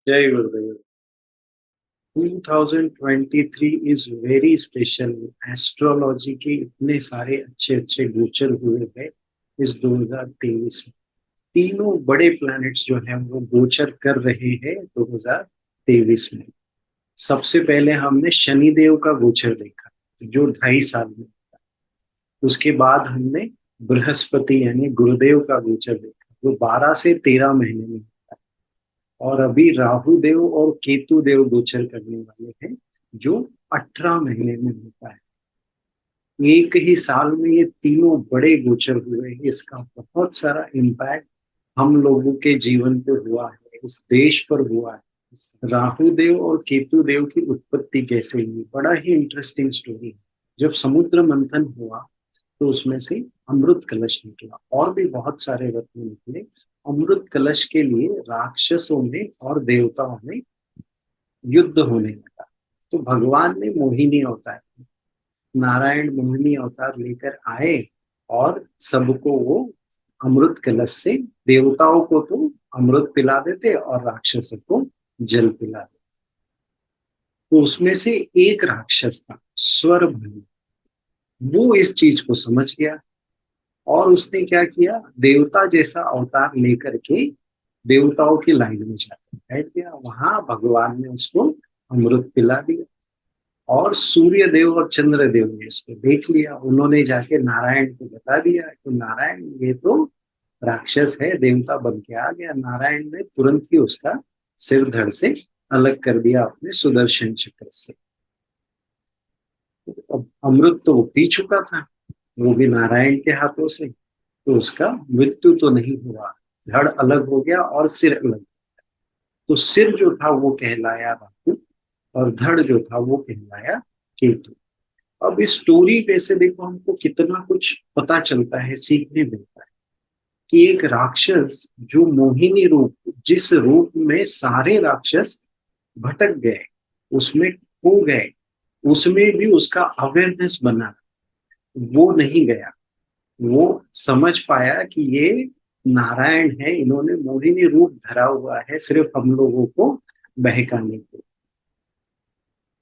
जय गुरुदेव। 2023 is very special. Astrology के इतने सारे अच्छे अच्छे गोचर हुए हैं इस 2023 में। तीनों बड़े प्लैनेट्स जो हैं वो गोचर कर रहे हैं 2023 में। सबसे पहले हमने शनिदेव का गोचर देखा जो 2.5 साल में। उसके बाद हमने बृहस्पति यानी गुरुदेव का गोचर देखा जो 12 से 13 महीने में। और अभी राहु देव और केतु देव गोचर करने वाले हैं जो 18 महीने में होता है। एक ही साल में ये तीनों बड़े गोचर हुए हैं। इसका बहुत सारा इम्पैक्ट हम लोगों के जीवन पे हुआ है, इस देश पर हुआ है। राहु देव और केतु देव की उत्पत्ति कैसे हुई, बड़ा ही इंटरेस्टिंग स्टोरी है। जब समुद्र मंथन हुआ तो उसमें से अमृत कलश निकला और भी बहुत सारे रत्न निकले। अमृत कलश के लिए राक्षसों में और देवताओं में युद्ध होने लगा। तो भगवान ने मोहिनी अवतार, नारायण मोहिनी अवतार लेकर आए और सबको वो अमृत कलश से, देवताओं को तो अमृत पिला देते और राक्षसों को जल पिला देते। तो उसमें से एक राक्षस था स्वर, वो इस चीज को समझ गया और उसने क्या किया, देवता जैसा अवतार लेकर के देवताओं की लाइन में जाकर बैठ गया। वहां भगवान ने उसको अमृत पिला दिया और सूर्य देव और चंद्र देव ने इसको देख लिया। उन्होंने जाके नारायण को बता दिया कि नारायण ये तो राक्षस है, देवता बन के आ गया। नारायण ने तुरंत ही उसका सिर धड़ से अलग कर दिया अपने सुदर्शन चक्र से। अब अमृत तो वो पी चुका था, वो भी नारायण के हाथों से, तो उसका मृत्यु तो नहीं हुआ। धड़ अलग हो गया और सिर अलग। तो सिर जो था वो कहलाया राहु और धड़ जो था वो कहलाया केतु। अब इस स्टोरी पे से देखो हमको कितना कुछ पता चलता है, सीखने मिलता है कि एक राक्षस जो मोहिनी रूप, जिस रूप में सारे राक्षस भटक गए, उसमें खो गए, उसमें भी उसका अवेयरनेस बना, वो नहीं गया। वो समझ पाया कि ये नारायण है, इन्होंने मोहिनी रूप धरा हुआ है सिर्फ हम लोगों को बहकाने के,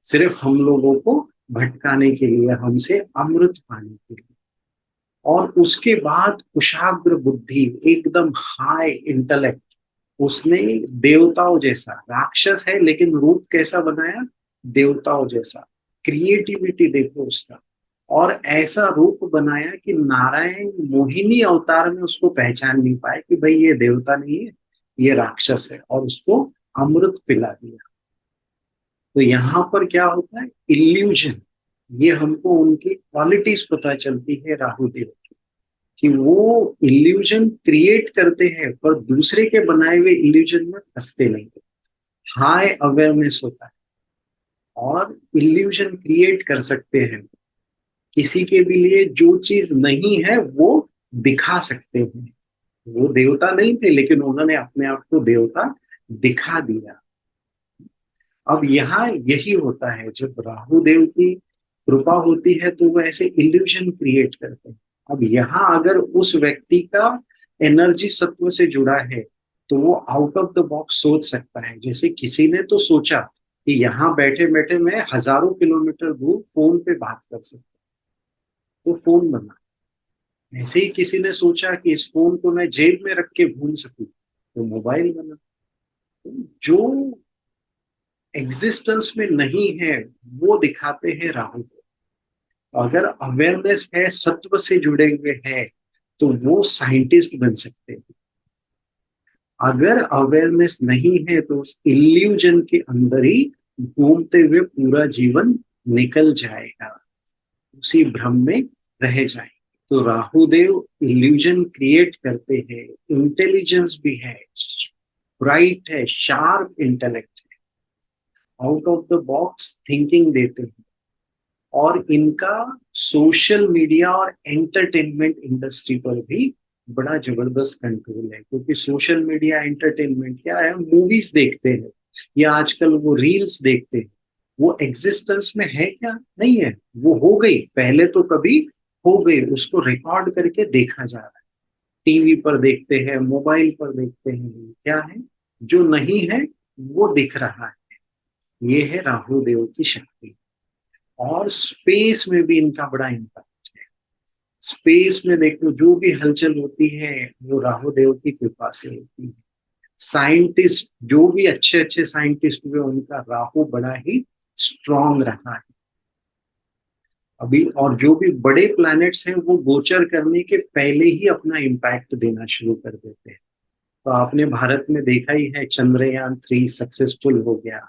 सिर्फ हम लोगों को भटकाने के लिए, हमसे अमृत पाने के लिए। और उसके बाद कुशाग्र बुद्धि, एकदम हाई इंटेलेक्ट, उसने देवताओं जैसा, राक्षस है लेकिन रूप कैसा बनाया, देवताओं जैसा। क्रिएटिविटी देखो उसका। और ऐसा रूप बनाया कि नारायण मोहिनी अवतार में उसको पहचान नहीं पाए कि भाई ये देवता नहीं है, ये राक्षस है, और उसको अमृत पिला दिया। तो यहाँ पर क्या होता है, इल्यूजन। ये हमको उनकी क्वालिटीज पता चलती है राहु देव की, कि वो इल्यूजन क्रिएट करते हैं पर दूसरे के बनाए हुए इल्यूजन में फंसते नहीं। हाई अवेयरनेस होता है और इल्यूजन क्रिएट कर सकते हैं। किसी के भी लिए जो चीज नहीं है वो दिखा सकते हैं। वो देवता नहीं थे लेकिन उन्होंने अपने आप को देवता दिखा दिया। अब यहाँ यही होता है, जब राहु देव की कृपा होती है तो वो ऐसे इल्यूजन क्रिएट करते हैं। अब यहाँ अगर उस व्यक्ति का एनर्जी सत्व से जुड़ा है तो वो आउट ऑफ द बॉक्स सोच सकता है। जैसे किसी ने तो सोचा कि यहाँ बैठे बैठे मैं हजारों किलोमीटर दूर फोन पे बात कर सकता, तो फोन बना। ऐसे ही किसी ने सोचा कि इस फोन को मैं जेब में रख के घूम सकूं, तो मोबाइल बना। तो जो एग्जिस्टेंस में नहीं है वो दिखाते हैं राहु को। अगर अवेयरनेस है, सत्व से जुड़े हुए हैं, तो वो साइंटिस्ट बन सकते हैं। अगर अवेयरनेस नहीं है तो उस इल्यूजन के अंदर ही घूमते हुए पूरा जीवन निकल जाएगा, उसी भ्रम में रह जाएगा। तो राहुदेव इल्यूजन क्रिएट करते हैं। इंटेलिजेंस भी है, ब्राइट है, शार्प इंटेलेक्ट है, out of the box thinking देते हैं। और इनका सोशल मीडिया और एंटरटेनमेंट इंडस्ट्री पर भी बड़ा जबरदस्त कंट्रोल है, क्योंकि सोशल मीडिया एंटरटेनमेंट क्या है, मूवीज देखते हैं या आजकल वो रील्स देखते हैं, वो एग्जिस्टेंस में है क्या, नहीं है। वो हो गई पहले तो कभी हो गई, उसको रिकॉर्ड करके देखा जा रहा है। टीवी पर देखते हैं, मोबाइल पर देखते हैं, क्या है जो नहीं है वो दिख रहा है। ये है राहु देव की शक्ति। और स्पेस में भी इनका बड़ा इम्पैक्ट है। स्पेस में देखो जो भी हलचल होती है वो राहु देव की कृपा से होती है। साइंटिस्ट जो भी अच्छे अच्छे साइंटिस्ट हुए उनका राहु बड़ा ही स्ट्रांग रहा है अभी। और जो भी बड़े प्लैनेट्स हैं वो गोचर करने के पहले ही अपना इम्पैक्ट देना शुरू कर देते हैं। तो आपने भारत में देखा ही है, चंद्रयान 3 सक्सेसफुल हो गया।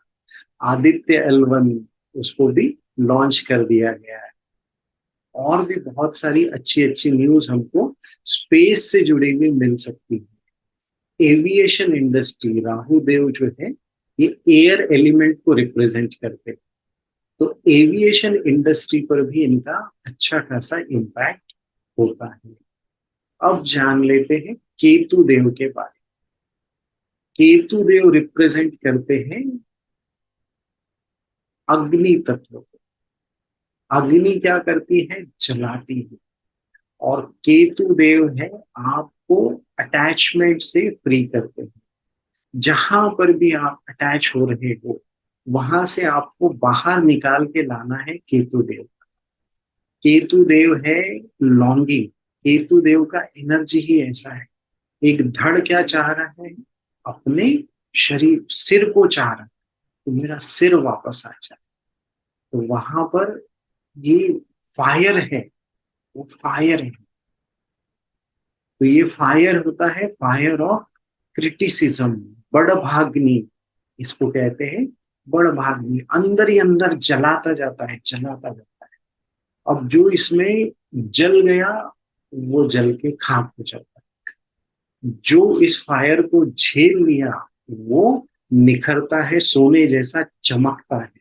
आदित्य L1 उसको भी लॉन्च कर दिया गया है। और भी बहुत सारी अच्छी अच्छी न्यूज हमको स्पेस से जुड़ी हुई मिल सकती है। एविएशन इंडस्ट्री, राहु देव जो है ये एयर एलिमेंट को रिप्रेजेंट करते हैं। तो एविएशन इंडस्ट्री पर भी इनका अच्छा खासा इम्पैक्ट होता है। अब जान लेते हैं केतु देव के बारे में। केतु देव रिप्रेजेंट करते हैं अग्नि तत्व को। अग्नि क्या करती है? जलाती है। और केतु देव है आपको अटैचमेंट से फ्री करते हैं। जहां पर भी आप अटैच हो रहे हो वहां से आपको बाहर निकाल के लाना है केतु देव। केतु देव है लॉन्गिंग। केतु देव का एनर्जी ही ऐसा है। एक धड़ क्या चाह रहा है? अपने शरीर सिर को चाह रहा है, तो मेरा सिर वापस आ जाए। तो वहां पर ये फायर है, वो फायर है। तो ये फायर होता है फायर ऑफ क्रिटिसिज्म, बड़भाग्नि इसको कहते हैं। बड़भाग्नि अंदर ही अंदर जलाता जाता है, जलाता जाता है। अब जो इसमें जल गया वो जल के खाक हो जाता है। जो इस फायर को झेल लिया वो निखरता है, सोने जैसा चमकता है।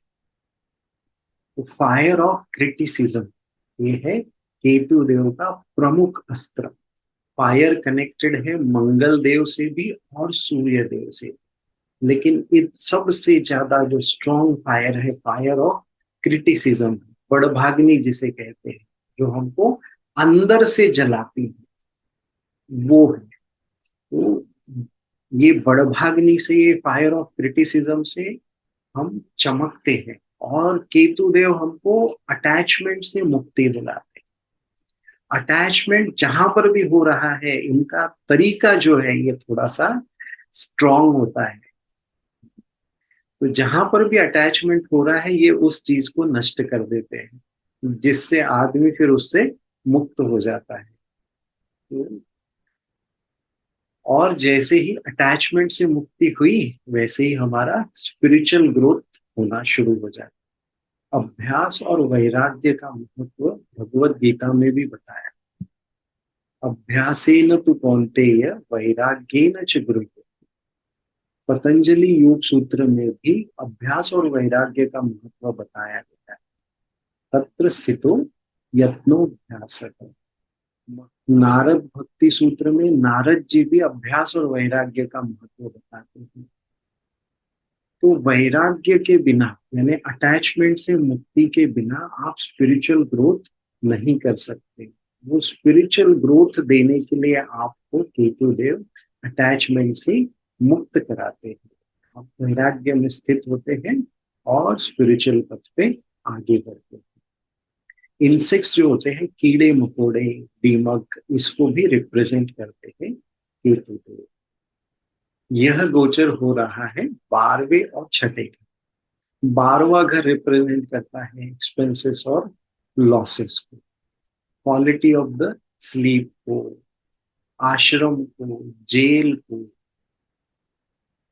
तो फायर ऑफ क्रिटिसिज्म ये है केतु देव का प्रमुख अस्त्र। फायर कनेक्टेड है मंगल देव से भी और सूर्य देव से। लेकिन इन सबसे ज्यादा जो स्ट्रॉन्ग फायर है फायर ऑफ क्रिटिसिज्म, बड़भाग्नि जिसे कहते हैं, जो हमको अंदर से जलाती है, वो है। तो ये बड़भाग्नि से, ये फायर ऑफ क्रिटिसिज्म से हम चमकते हैं। और केतु देव हमको अटैचमेंट से मुक्ति दिलाते हैं। अटैचमेंट जहां पर भी हो रहा है इनका तरीका जो है ये थोड़ा सा स्ट्रांग होता है। तो जहां पर भी अटैचमेंट हो रहा है ये उस चीज को नष्ट कर देते हैं, जिससे आदमी फिर उससे मुक्त हो जाता है। और जैसे ही अटैचमेंट से मुक्ति हुई वैसे ही हमारा स्पिरिचुअल ग्रोथ होना शुरू हो जाता है। अभ्यास और वैराग्य का महत्व भगवत गीता में भी बताया। अभ्यासेन तु कौन्तेय वैराग्येन च गृह्यते। पतंजलि योग सूत्र में भी अभ्यास और वैराग्य का महत्व बताया गया है। तत्र स्थितो यत्नोऽभ्यासः। नारद भक्ति सूत्र में नारद जी भी अभ्यास और वैराग्य का महत्व बताते हैं। तो वैराग्य के बिना यानी अटैचमेंट से मुक्ति के बिना आप स्पिरिचुअल ग्रोथ नहीं कर सकते। वो स्पिरिचुअल ग्रोथ देने के लिए आपको केतु देव अटैचमेंट से मुक्त कराते हैं। आप वैराग्य में स्थित होते हैं और स्पिरिचुअल पथ पे आगे बढ़ते हैं। इंसेक्ट्स जो होते हैं, कीड़े मकोड़े, दीमक, इसको भी रिप्रेजेंट करते हैं केतु देव। यह गोचर हो रहा है 12वें और छठे घर। 12वां घर रिप्रेजेंट करता है एक्सपेंसेस और लॉसेस को, क्वालिटी ऑफ द स्लीप को, आश्रम को, जेल को,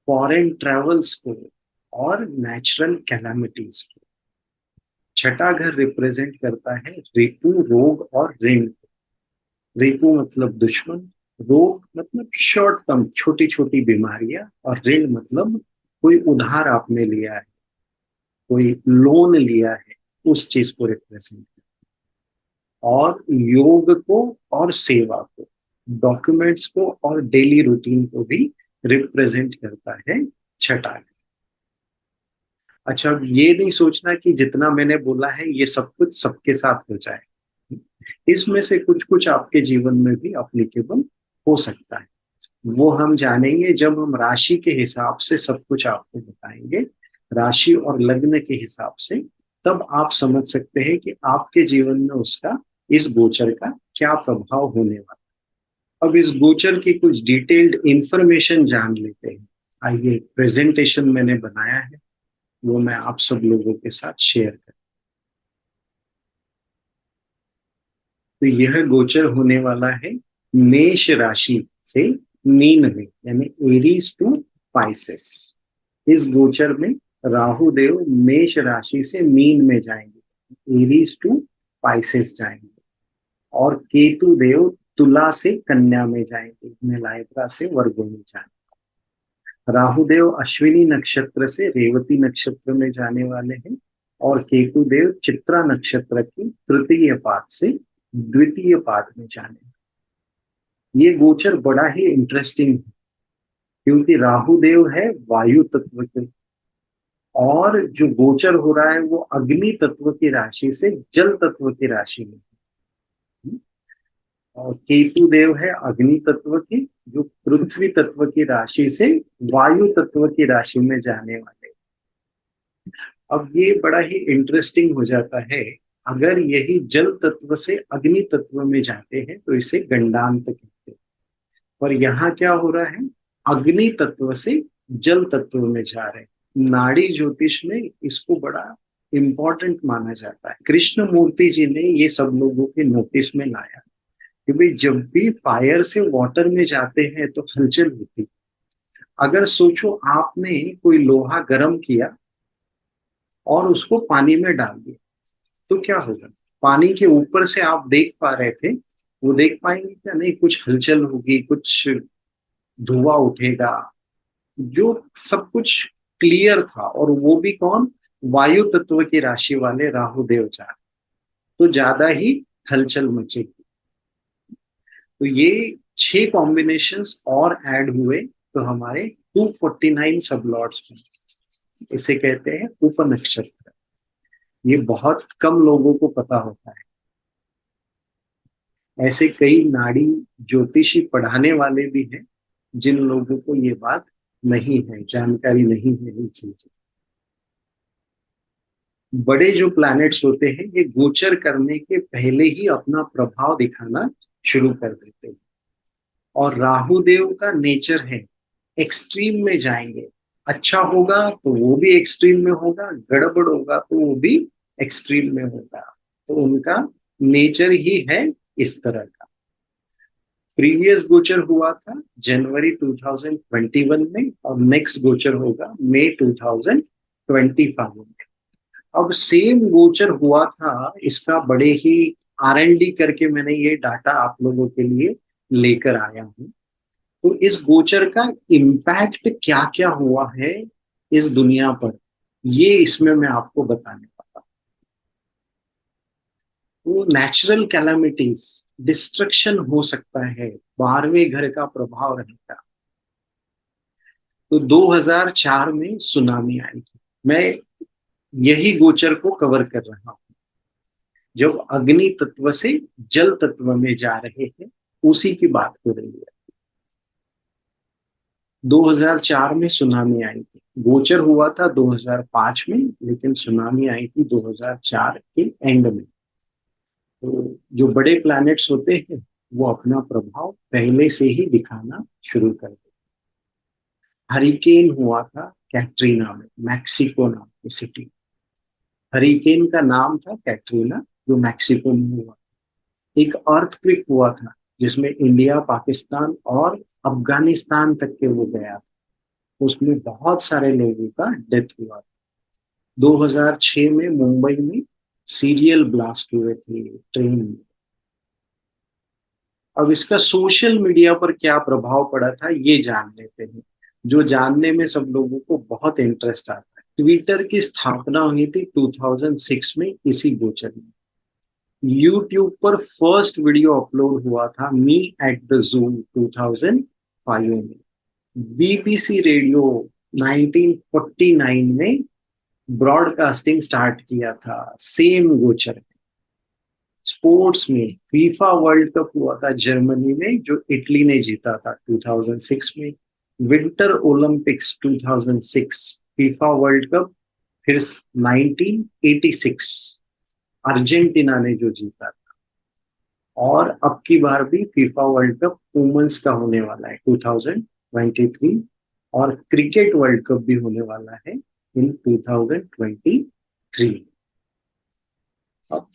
फॉरेन ट्रेवल्स को और नेचुरल कैलामिटीज को। छठा घर रिप्रेजेंट करता है रिपु, रोग और ऋण। रिपु मतलब दुश्मन, रोग मतलब शॉर्ट टर्म छोटी छोटी बीमारियां, और ऋण मतलब कोई उधार आपने लिया है, कोई लोन लिया है, उस चीज को रिप्रेजेंट। और योग को और सेवा को, डॉक्यूमेंट्स को और डेली रूटीन को भी रिप्रेजेंट करता है छठा। अच्छा, अब ये नहीं सोचना कि जितना मैंने बोला है ये सब कुछ सबके साथ हो जाए। इसमें से कुछ कुछ आपके जीवन में भी अप्लीकेबल हो सकता है। वो हम जानेंगे जब हम राशि के हिसाब से सब कुछ आपको बताएंगे, राशि और लग्न के हिसाब से। तब आप समझ सकते हैं कि आपके जीवन में उसका, इस गोचर का क्या प्रभाव होने वाला। अब इस गोचर की कुछ डिटेल्ड इंफॉर्मेशन जान लेते हैं। आइए, प्रेजेंटेशन मैंने बनाया है, वो मैं आप सब लोगों के साथ शेयर करूं। तो यह गोचर होने वाला है मेष राशि से मीन में, यानी एरीज टू पाइसेस। इस गोचर में राहु देव मेष राशि से मीन में जाएंगे, एरीज टू पाइसेस जाएंगे। और केतु देव तुला से कन्या में जाएंगे, मेलाइत्रा से वर्गो में जाएंगे। राहुदेव अश्विनी नक्षत्र से रेवती नक्षत्र में जाने वाले हैं, और केतु देव चित्रा नक्षत्र की तृतीय पाद से द्वितीय पाद में जाने। ये गोचर बड़ा ही इंटरेस्टिंग है, क्योंकि राहुदेव है वायु तत्व के, और जो गोचर हो रहा है वो अग्नि तत्व की राशि से जल तत्व की राशि में है। और केतु देव है अग्नि तत्व की, जो पृथ्वी तत्व की राशि से वायु तत्व की राशि में जाने वाले। अब ये बड़ा ही इंटरेस्टिंग हो जाता है। अगर यही जल तत्व से अग्नि तत्व में जाते हैं तो इसे गंडांत कहते हैं। और यहाँ क्या हो रहा है, अग्नि तत्व से जल तत्व में जा रहे हैं। नाड़ी ज्योतिष में इसको बड़ा इंपॉर्टेंट माना जाता है। कृष्ण मूर्ति जी ने ये सब लोगों के नोटिस में लाया कि भाई जब भी फायर से वाटर में जाते हैं तो हलचल होती। अगर सोचो आपने कोई लोहा गर्म किया और उसको पानी में डाल दिया, तो क्या होगा? पानी के ऊपर से आप देख पा रहे थे, वो देख पाएंगे क्या? नहीं, कुछ हलचल होगी, कुछ धुआं उठेगा। जो सब कुछ क्लियर था, और वो भी कौन? वायु तत्व की राशि वाले राहु देव चार, तो ज्यादा ही हलचल मचेगी। तो ये 6 कॉम्बिनेशंस और ऐड हुए तो हमारे 249 सब लॉर्ड्स में। इसे कहते हैं उपनक्षत्र। ये बहुत कम लोगों को पता होता है। ऐसे कई नाड़ी ज्योतिषी पढ़ाने वाले भी हैं जिन लोगों को ये बात नहीं है, जानकारी नहीं है इन चीजों। बड़े जो प्लैनेट्स होते हैं ये गोचर करने के पहले ही अपना प्रभाव दिखाना शुरू कर देते हैं। और राहु देव का नेचर है एक्सट्रीम में जाएंगे। अच्छा होगा तो वो भी एक्सट्रीम में होगा, गड़बड़ होगा तो वो भी एक्सट्रीम में होगा। तो उनका नेचर ही है इस तरह का। प्रीवियस गोचर हुआ था जनवरी 2021 में, और नेक्स्ट गोचर होगा मई 2025 में। अब सेम गोचर हुआ था, इसका बड़े ही R&D करके मैंने ये डाटा आप लोगों के लिए लेकर आया हूं। तो इस गोचर का इम्पैक्ट क्या क्या हुआ है इस दुनिया पर, ये इसमें मैं आपको बताने वाला हूं। तो नेचुरल कैलामिटीज, डिस्ट्रक्शन हो सकता है, 12वें घर का प्रभाव रहेगा। तो 2004 में सुनामी आई थी। मैं यही गोचर को कवर कर रहा हूं, जब अग्नि तत्व से जल तत्व में जा रहे हैं, उसी की बात हो रही है। 2004 में सुनामी आई थी। गोचर हुआ था 2005 में, लेकिन सुनामी आई थी 2004 के एंड में। तो जो बड़े प्लैनेट्स होते हैं वो अपना प्रभाव पहले से ही दिखाना शुरू कर देते। हरिकेन हुआ था कैटरीना में, मैक्सिको नाम की सिटी। हरिकेन का नाम था कैटरीना, जो मैक्सिको में हुआ। एक अर्थक्वेक हुआ था जिसमें इंडिया, पाकिस्तान और अफगानिस्तान तक के वो गया था। उसमें बहुत सारे लोगों का डेथ हुआ था। 2006 में मुंबई में सीरियल ब्लास्ट हुए थे ट्रेन में। अब इसका सोशल मीडिया पर क्या प्रभाव पड़ा था ये जान लेते हैं, जो जानने में सब लोगों को बहुत इंटरेस्ट आता है। ट्विटर की स्थापना हुई थी 2006 में, इसी गोचर में। यूट्यूब पर फर्स्ट वीडियो अपलोड हुआ था मी एट द जू 2005 में। बीबीसी रेडियो 1949 में ब्रॉडकास्टिंग स्टार्ट किया था सेम गोचर में। स्पोर्ट्स में फीफा वर्ल्ड कप हुआ था जर्मनी में, जो इटली ने जीता था 2006 में। Winter Olympics 2006, FIFA world cup फिर 1986 अर्जेंटीना ने जो जीता था। और अब की बार भी फीफा वर्ल्ड कप वुमेन्स का होने वाला है 2023, और क्रिकेट वर्ल्ड कप भी होने वाला है इन 2023। अब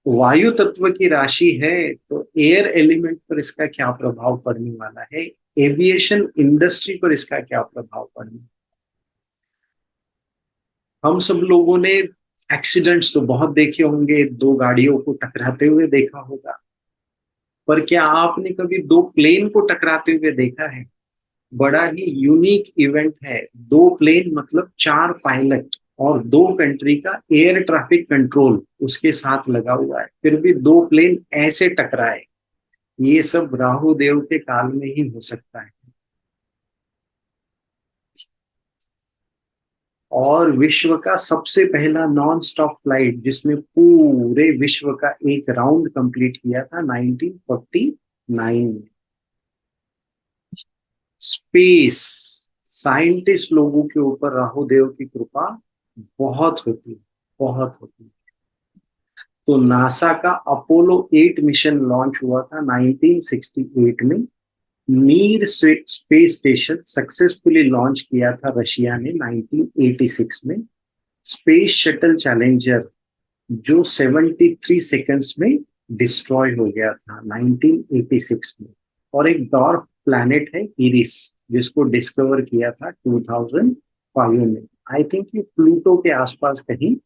वायु तत्व की राशि है, तो एयर एलिमेंट पर इसका क्या प्रभाव पड़ने वाला है, एविएशन इंडस्ट्री पर इसका क्या प्रभाव पड़ने। हम सब लोगों ने एक्सीडेंट्स तो बहुत देखे होंगे, दो गाड़ियों को टकराते हुए देखा होगा, पर क्या आपने कभी दो प्लेन को टकराते हुए देखा है? बड़ा ही यूनिक इवेंट है। दो प्लेन मतलब चार पायलट और दो कंट्री का एयर ट्रैफिक कंट्रोल उसके साथ लगा हुआ है, फिर भी दो प्लेन ऐसे टकराए। ये सब राहु देव के काल में ही हो सकता है। और विश्व का सबसे पहला नॉन स्टॉप फ्लाइट जिसने पूरे विश्व का एक राउंड कंप्लीट किया था 1949 में। स्पेस साइंटिस्ट लोगों के ऊपर राहु देव की कृपा बहुत होती है, बहुत होती है। तो नासा का अपोलो 8 मिशन लॉन्च हुआ था 1968 में। Mir space station successfully launch किया था रशिया ने 1986 में। स्पेस शटल चैलेंजर जो 73 सेकंड्स में डिस्ट्रॉय हो गया था 1986 में। और एक डॉर्फ प्लैनेट है इरिस, जिसको डिस्कवर किया था 2005 में। आई थिंक ये प्लूटो के आसपास कहीं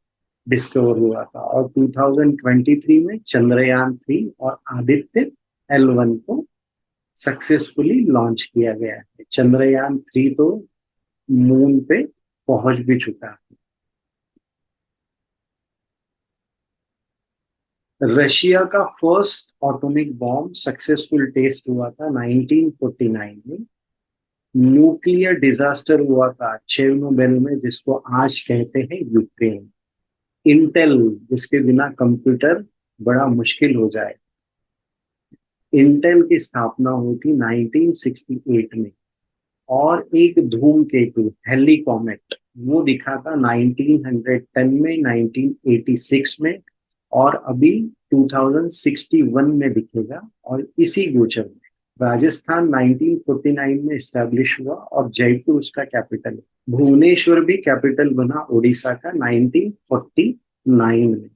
डिस्कवर हुआ था। और 2023 में चंद्रयान 3 और आदित्य L1 को सक्सेसफुली लॉन्च किया गया है। चंद्रयान 3 तो मून पे पहुंच भी चुका है। रशिया का first atomic bomb successful test हुआ था 1949 में। न्यूक्लियर डिजास्टर हुआ था चेर्नोबिल में, जिसको आज कहते हैं यूक्रेन। इंटेल, जिसके बिना कंप्यूटर बड़ा मुश्किल हो जाए। इंटेल की स्थापना हुई थी 1968 में। और एक धूमकेतु हेली कॉमेट वो दिखा था 1910 में, 1986 में, और अभी 2061 में दिखेगा। और इसी गोचर में राजस्थान 1949 में स्टैब्लिश हुआ और जयपुर उसका कैपिटल है। भुवनेश्वर भी कैपिटल बना उड़ीसा का 1949 में।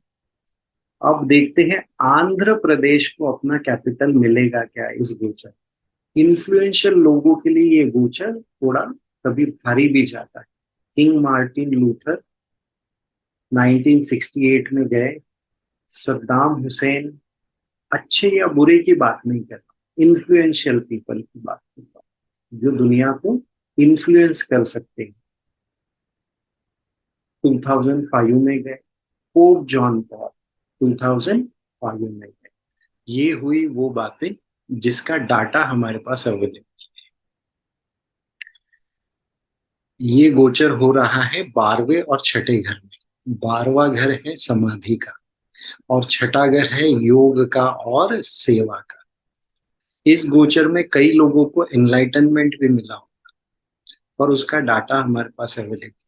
अब देखते हैं आंध्र प्रदेश को अपना कैपिटल मिलेगा क्या इस गोचर। इन्फ्लुएंशियल लोगों के लिए ये गोचर थोड़ा कभी भारी भी जाता है। किंग मार्टिन लूथर 1968 में गए। सद्दाम हुसैन, अच्छे या बुरे की बात नहीं कर रहा, इन्फ्लुएंशियल पीपल की बात कर रहा हूं, जो दुनिया को इन्फ्लुएंस कर सकते हैं। 2005 में गए। पोप जॉन पॉल 2005 में गए। ये हुई वो बातें जिसका डाटा हमारे पास अवेलेबल। ये गोचर हो रहा है 12वें और छठे घर में। 12वां घर है समाधि का, और छठा घर है योग का और सेवा का। इस गोचर में कई लोगों को एनलाइटनमेंट भी मिला हो, और उसका डाटा हमारे पास अवेलेबल।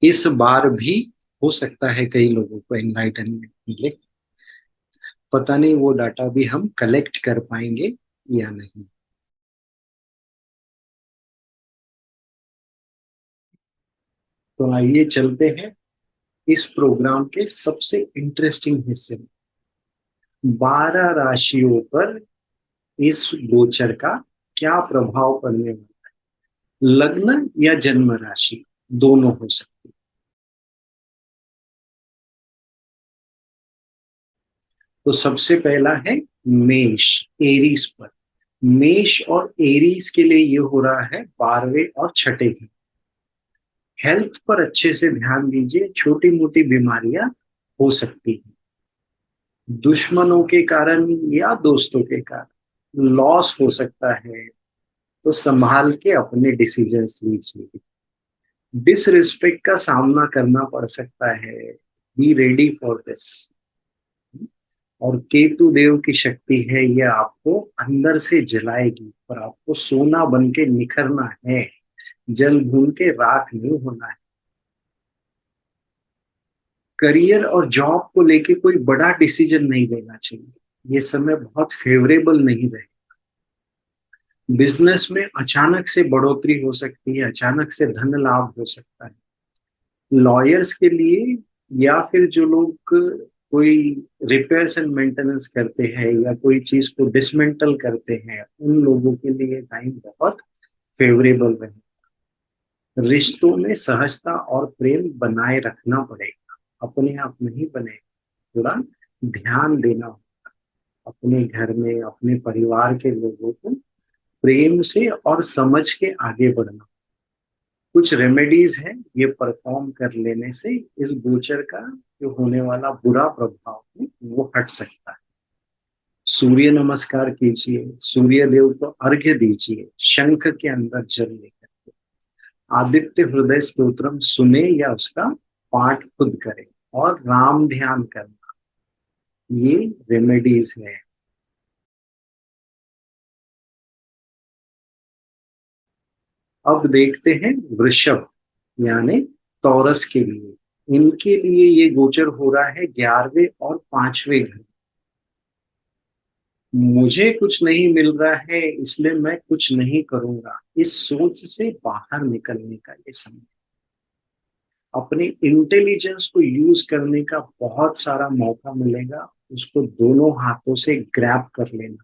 इस बार भी हो सकता है कई लोगों को एनलाइटनमेंट मिले। पता नहीं वो डाटा भी हम कलेक्ट कर पाएंगे या नहीं। तो आइए चलते हैं इस प्रोग्राम के सबसे इंटरेस्टिंग हिस्से में। 12 राशियों पर इस गोचर का क्या प्रभाव पड़ने वाला है। लग्न या जन्म राशि दोनों हो सकती है। तो सबसे पहला है मेष, एरीज पर। मेष और एरीज के लिए ये हो रहा है 12वें और छठे घर। हेल्थ पर अच्छे से ध्यान दीजिए, छोटी मोटी बीमारियां हो सकती हैं। दुश्मनों के कारण या दोस्तों के कारण लॉस हो सकता है, तो संभाल के अपने डिसीजंस लीजिए। डिसरिस्पेक्ट का सामना करना पड़ सकता है, बी रेडी फॉर दिस। और केतु देव की शक्ति है, ये आपको अंदर से जलाएगी, पर आपको सोना बन के निखरना है, जल भून के राख नहीं होना है। करियर और जॉब को लेके कोई बड़ा डिसीजन नहीं लेना चाहिए, ये समय बहुत फेवरेबल नहीं रहे। बिजनेस में अचानक से बढ़ोतरी हो सकती है, अचानक से धन लाभ हो सकता है। लॉयर्स के लिए, या फिर जो लोग कोई रिपेयर्स एंड मेंटेनेंस करते हैं या कोई चीज को डिसमेंटल करते हैं, उन लोगों के लिए टाइम बहुत फेवरेबल रहे। रिश्तों में सहजता और प्रेम बनाए रखना पड़ेगा, अपने आप नहीं बनेगा, थोड़ा ध्यान देना होगा। अपने घर में अपने परिवार के लोगों को प्रेम से और समझ के आगे बढ़ना। कुछ रेमेडीज है, ये परफॉर्म कर लेने से इस गोचर का जो होने वाला बुरा प्रभाव है वो हट सकता है। सूर्य नमस्कार कीजिए, सूर्य देव को अर्घ्य दीजिए, शंख के अंदर जल लेकर के। आदित्य हृदय स्तोत्रम सुने या उसका पाठ खुद करें, और राम ध्यान करना, ये रेमेडीज है। अब देखते हैं वृषभ यानी टॉरस के लिए। इनके लिए ये गोचर हो रहा है 11वें और 5वें घर। मुझे कुछ नहीं मिल रहा है इसलिए मैं कुछ नहीं करूंगा, इस सोच से बाहर निकलने का ये समय। अपने इंटेलिजेंस को यूज करने का बहुत सारा मौका मिलेगा, उसको दोनों हाथों से ग्रैब कर लेना।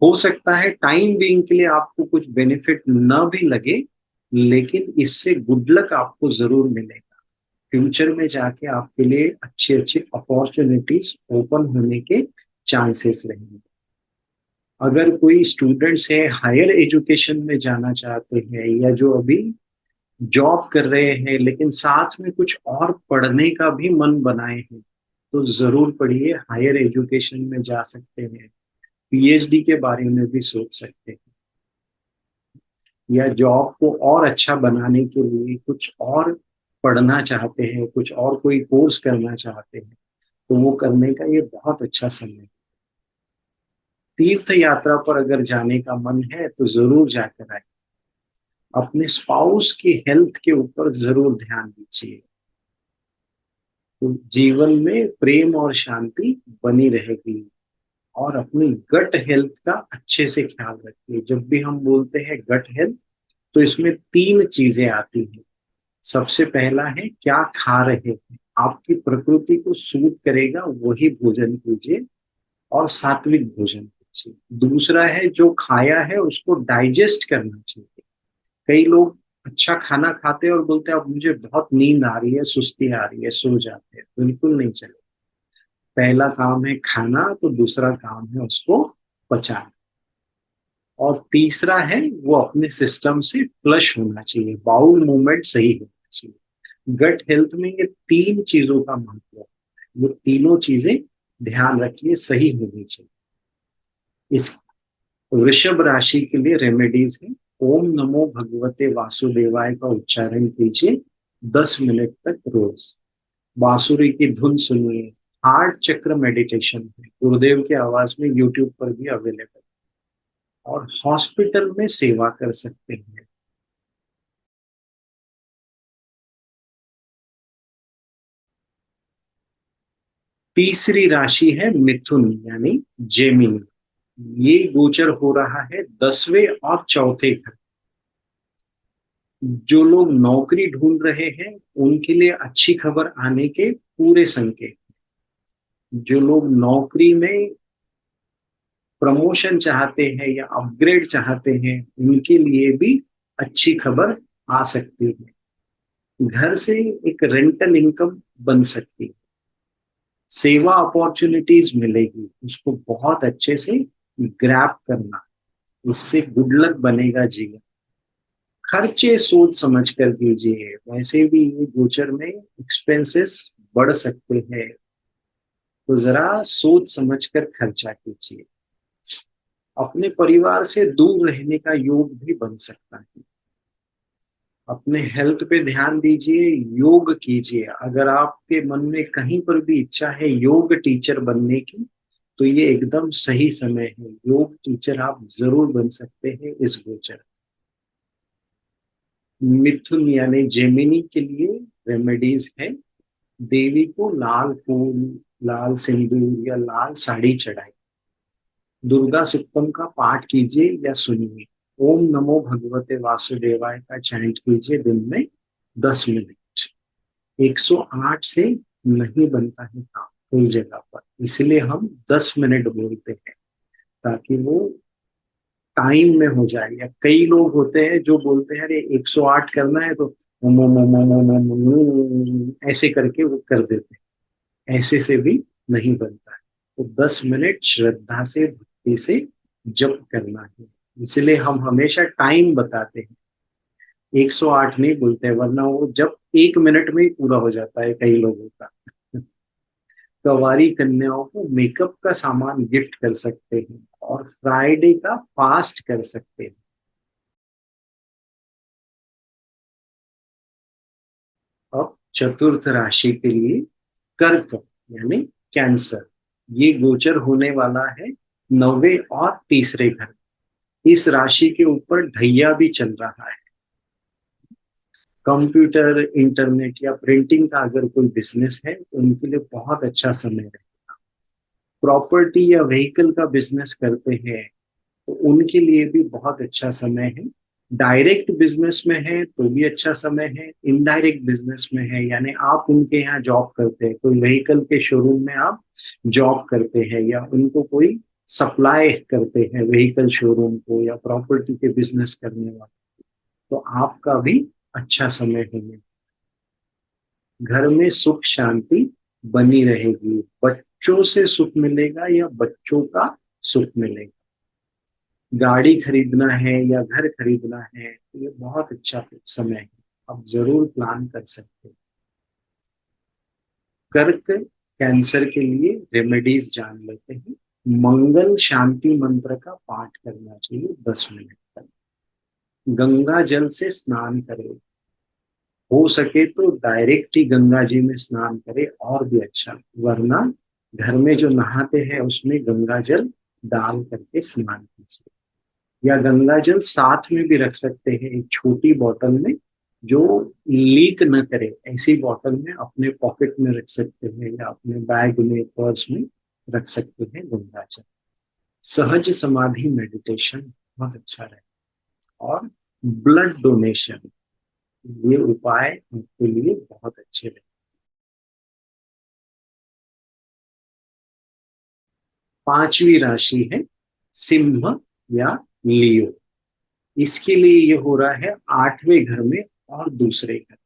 हो सकता है टाइम बीइंग के लिए आपको कुछ बेनिफिट न भी लगे, लेकिन इससे गुड लक आपको जरूर मिलेगा। फ्यूचर में जाके आपके लिए अच्छी अच्छी अपॉर्चुनिटीज ओपन होने के चांसेस रहेंगे। अगर कोई स्टूडेंट्स है हायर एजुकेशन में जाना चाहते हैं, या जो अभी जॉब कर रहे हैं लेकिन साथ में कुछ और पढ़ने का भी मन बनाए हैं, तो जरूर पढ़िए, हायर एजुकेशन में जा सकते हैं, पीएचडी के बारे में भी सोच सकते हैं, या जॉब को और अच्छा बनाने के लिए कुछ और पढ़ना चाहते हैं, कुछ और कोई कोर्स करना चाहते हैं, तो वो करने का ये बहुत अच्छा समय है। तीर्थ यात्रा पर अगर जाने का मन है तो जरूर जाकर आए। अपने स्पाउस की हेल्थ के ऊपर जरूर ध्यान दीजिए, तो जीवन में प्रेम और शांति बनी रहेगी। और अपनी गट हेल्थ का अच्छे से ख्याल रखिए। जब भी हम बोलते हैं गट हेल्थ, तो इसमें तीन चीजें आती हैं। सबसे पहला है क्या खा रहे हैं, आपकी प्रकृति को सूट करेगा वही भोजन कीजिए, और सात्विक भोजन कीजिए। दूसरा है जो खाया है उसको डाइजेस्ट करना चाहिए। कई लोग अच्छा खाना खाते हैं और बोलते हैं अब मुझे बहुत नींद आ रही है, सुस्ती आ रही है, सो जाते हैं, बिल्कुल नहीं चले। पहला काम है खाना, तो दूसरा काम है उसको पचाना, और तीसरा है वो अपने सिस्टम से फ्लश होना चाहिए, बाउल मूवमेंट सही होना चाहिए। गट हेल्थ में ये तीन चीजों का महत्व है, वो तीनों चीजें ध्यान रखिए, सही होनी चाहिए। इस वृषभ राशि के लिए रेमेडीज है, ओम नमो भगवते वासुदेवाय का उच्चारण कीजिए 10 मिनट तक रोज। बांसुरी की धुन सुनिए। हार्ट चक्र मेडिटेशन है, गुरुदेव की आवाज में यूट्यूब पर भी अवेलेबल। और हॉस्पिटल में सेवा कर सकते हैं। तीसरी राशि है मिथुन यानी जेमिनी। ये गोचर हो रहा है 10वें और चौथे घर। जो लोग नौकरी ढूंढ रहे हैं उनके लिए अच्छी खबर आने के पूरे संकेत। जो लोग नौकरी में प्रमोशन चाहते हैं या अपग्रेड चाहते हैं, उनके लिए भी अच्छी खबर आ सकती है। घर से एक रेंटल इनकम बन सकती है। सेवा अपॉर्चुनिटीज मिलेगी, उसको बहुत अच्छे से ग्रैब करना, इससे गुड लक बनेगा जीवन। खर्चे सोच समझ कर कीजिए, वैसे भी ये गोचर में एक्सपेंसेस बढ़ सकते हैं, तो जरा सोच समझ कर खर्चा कीजिए। अपने परिवार से दूर रहने का योग भी बन सकता है। अपने हेल्थ पे ध्यान दीजिए, योग कीजिए। अगर आपके मन में कहीं पर भी इच्छा है योग टीचर बनने की, तो ये एकदम सही समय है। योग टीचर आप जरूर बन सकते हैं इस गोचर। मिथुन यानी जेमिनी के लिए रेमेडीज है। देवी को लाल फूल, लाल सिंदूर या लाल साड़ी चढ़ाई। दुर्गा सप्तम का पाठ कीजिए या सुनिए। ओम नमो भगवते वासुदेवाय का चैंट कीजिए दिन में 10 मिनट। 108 से नहीं बनता है काम कई जगह पर, इसलिए हम 10 मिनट बोलते हैं ताकि वो टाइम में हो जाए। या कई लोग होते हैं जो बोलते हैं अरे 108 करना है तो ओम ओम ओम ओम ओम ओम ओम ओम ऐसे करके वो कर देते हैं। ऐसे से भी नहीं बनता है। तो 10 मिनट श्रद्धा से भक्ति से जप करना है। इसलिए हम हमेशा टाइम बताते हैं, 108 नहीं बोलते हैं, वरना वो जब 1 मिनट में ही पूरा हो जाता है कई लोगों का। कवारी कन्याओं को मेकअप का सामान गिफ्ट कर सकते हैं और फ्राइडे का फास्ट कर सकते हैं। अब चतुर्थ राशि के लिए कर्क यानी कैंसर, ये गोचर होने वाला है 9वें और तीसरे घर। इस राशि के ऊपर ढैया भी चल रहा है। कंप्यूटर, इंटरनेट या प्रिंटिंग का अगर कोई बिजनेस है तो उनके लिए बहुत अच्छा समय है। प्रॉपर्टी या व्हीकल का बिजनेस करते हैं तो उनके लिए भी बहुत अच्छा समय है। डायरेक्ट बिजनेस में है तो भी अच्छा समय है। इनडायरेक्ट बिजनेस में है यानी आप उनके यहाँ जॉब करते हैं, कोई व्हीकल के शोरूम में आप जॉब करते हैं या उनको कोई सप्लाई करते हैं व्हीकल शोरूम को या प्रॉपर्टी के बिजनेस करने वाले, तो आपका भी अच्छा समय है। घर में सुख शांति बनी रहेगी। बच्चों से सुख मिलेगा या बच्चों का सुख मिलेगा। गाड़ी खरीदना है या घर खरीदना है तो ये बहुत अच्छा समय है, आप जरूर प्लान कर सकते हैं। कर्क कैंसर के लिए रेमेडीज जान लेते हैं। मंगल शांति मंत्र का पाठ करना चाहिए 10 मिनट तक। गंगा जल से स्नान करें, हो सके तो डायरेक्ट ही गंगा जी में स्नान करें और भी अच्छा, वरना घर में जो नहाते हैं उसमें गंगा जल डाल करके स्नान कीजिए। या गंगा जल साथ में भी रख सकते हैं एक छोटी बोतल में, जो लीक न करे ऐसी बोतल में अपने पॉकेट में रख सकते हैं या अपने बैग में पर्स में रख सकते हैं गंगा जल। सहज समाधि मेडिटेशन बहुत अच्छा रहे। और ब्लड डोनेशन, ये उपाय आपके लिए बहुत अच्छे रहे। पांचवी राशि है सिंह या लियो। इसके लिए ये हो रहा है 8वें घर में और दूसरे घर।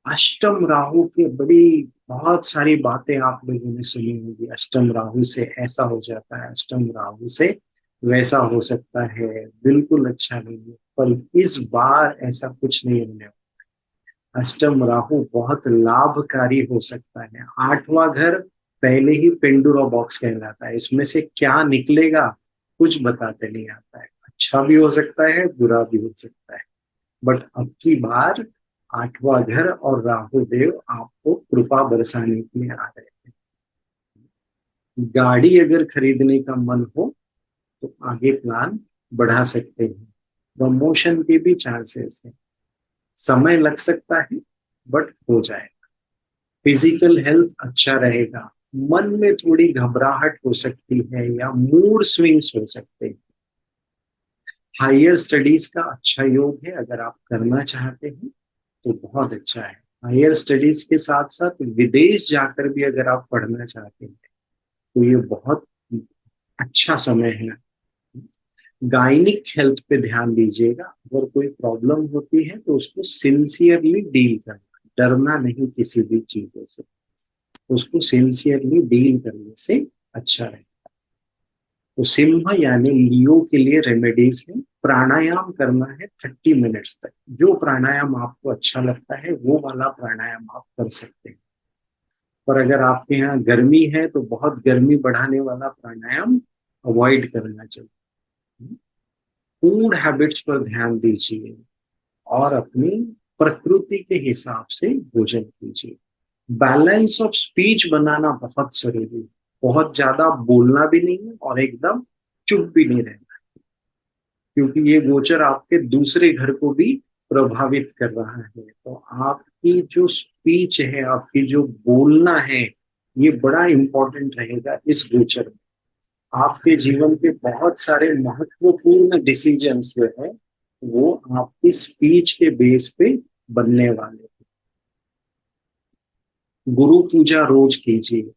अष्टम राहु के बड़ी बहुत सारी बातें आप लोगों ने सुनी होगी। अष्टम राहु से ऐसा हो जाता है, अष्टम राहु से वैसा हो सकता है, बिल्कुल अच्छा नहीं है। पर इस बार ऐसा कुछ नहीं होने वाला। अष्टम राहु बहुत लाभकारी हो सकता है। 8वां घर पहले ही पेंडुरा बॉक्स कहलाता है, इसमें से क्या निकलेगा कुछ बताते नहीं आता है। अच्छा भी हो सकता है, बुरा भी हो सकता है। बट अब की बार 8वां घर और राहु देव आपको कृपा बरसाने के लिए आ रहे हैं। गाड़ी अगर खरीदने का मन हो तो आगे प्लान बढ़ा सकते हैं। प्रमोशन के भी चांसेस है। समय लग सकता है बट हो जाएगा। फिजिकल हेल्थ अच्छा रहेगा। मन में थोड़ी घबराहट हो सकती है या मूड स्विंग्स हो सकते हैं। हायर स्टडीज का अच्छा योग है, अगर आप करना चाहते हैं तो बहुत अच्छा है। हायर स्टडीज के साथ साथ विदेश जाकर भी अगर आप पढ़ना चाहते हैं तो ये बहुत अच्छा समय है। गायनिक हेल्थ पे ध्यान दीजिएगा। अगर कोई प्रॉब्लम होती है तो उसको सिंसियरली डील करना, डरना नहीं किसी भी चीजों से, उसको सिंसियरली डील करने से अच्छा है। तो सिंह यानी लियो के लिए रेमेडीज है। प्राणायाम करना है 30 मिनट्स तक। जो प्राणायाम आपको अच्छा लगता है वो वाला प्राणायाम आप कर सकते हैं। पर अगर आपके यहाँ गर्मी है तो बहुत गर्मी बढ़ाने वाला प्राणायाम अवॉइड करना चाहिए। फूड हैबिट्स पर ध्यान दीजिए और अपनी प्रकृति के हिसाब से भोजन कीजिए। बैलेंस ऑफ स्पीच बनाना बहुत जरूरी है। बहुत ज्यादा बोलना भी नहीं है और एकदम चुप भी नहीं रहना, क्योंकि ये गोचर आपके दूसरे घर को भी प्रभावित कर रहा है। तो आपकी जो स्पीच है, आपकी जो बोलना है, ये बड़ा इंपॉर्टेंट रहेगा इस गोचर में। आपके जीवन के बहुत सारे महत्वपूर्ण डिसीजंस जो है वो आपकी स्पीच के बेस पे बनने वाले हैं। गुरु पूजा रोज कीजिए,